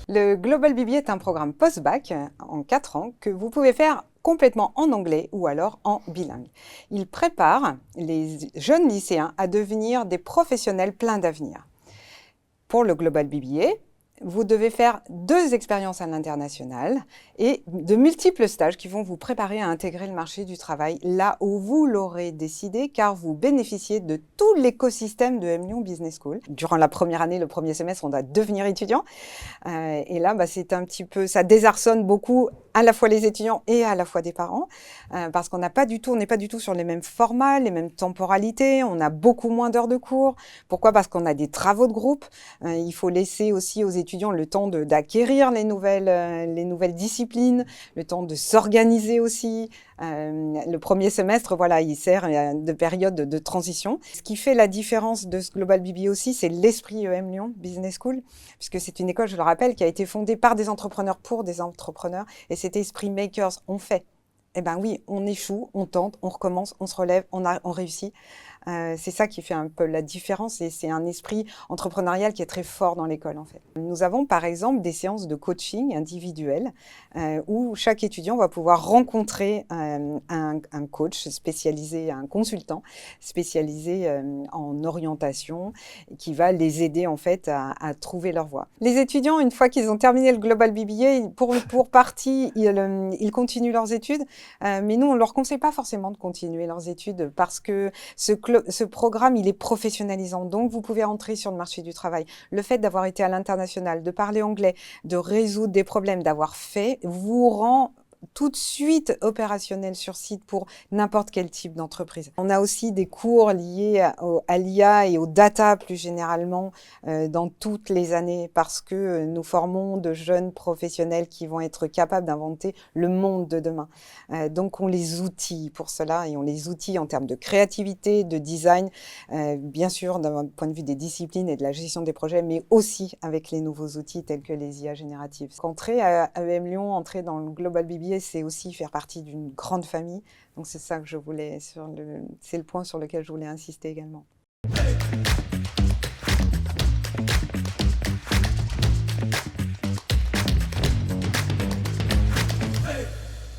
Le Global BBA est un programme post-bac en 4 ans que vous pouvez faire complètement en anglais ou alors en bilingue. Il prépare les jeunes lycéens à devenir des professionnels pleins d'avenir. Pour le Global BBA, vous devez faire 2 expériences à l'international et de multiples stages qui vont vous préparer à intégrer le marché du travail là où vous l'aurez décidé, car vous bénéficiez de tout l'écosystème de M Lyon Business School. Durant la première année, le premier semestre, on doit devenir étudiant. Et là, c'est un petit peu, ça désarçonne beaucoup à la fois les étudiants et à la fois des parents, parce qu'on n'est pas du tout sur les mêmes formats, les mêmes temporalités, on a beaucoup moins d'heures de cours. Pourquoi? Parce qu'on a des travaux de groupe. Il faut laisser aussi aux étudiants le temps d'acquérir les nouvelles disciplines, le temps de s'organiser aussi. Le premier semestre, voilà, il sert de période de transition. Ce qui fait la différence de ce Global BBA aussi, c'est l'esprit EM Lyon Business School, puisque c'est une école, je le rappelle, qui a été fondée par des entrepreneurs pour des entrepreneurs, et cet esprit makers, on fait. Eh ben oui, on échoue, on tente, on recommence, on se relève, on réussit. C'est ça qui fait un peu la différence, et c'est un esprit entrepreneurial qui est très fort dans l'école en fait. Nous avons par exemple des séances de coaching individuelles où chaque étudiant va pouvoir rencontrer un coach spécialisé, un consultant spécialisé en orientation, qui va les aider en fait à trouver leur voie. Les étudiants, une fois qu'ils ont terminé le Global BBA, pour partie, ils continuent leurs études, mais nous on leur conseille pas forcément de continuer leurs études parce que ce programme, il est professionnalisant, donc vous pouvez entrer sur le marché du travail. Le fait d'avoir été à l'international, de parler anglais, de résoudre des problèmes, d'avoir fait, vous rend tout de suite opérationnel sur site pour n'importe quel type d'entreprise. On a aussi des cours liés à l'IA et aux data plus généralement dans toutes les années, parce que nous formons de jeunes professionnels qui vont être capables d'inventer le monde de demain. Donc on les outille pour cela, et on les outille en termes de créativité, de design, bien sûr d'un point de vue des disciplines et de la gestion des projets, mais aussi avec les nouveaux outils tels que les IA génératives. Entrer à EM Lyon, entrer dans le Global BBA, c'est aussi faire partie d'une grande famille. Donc c'est ça que c'est le point sur lequel je voulais insister également.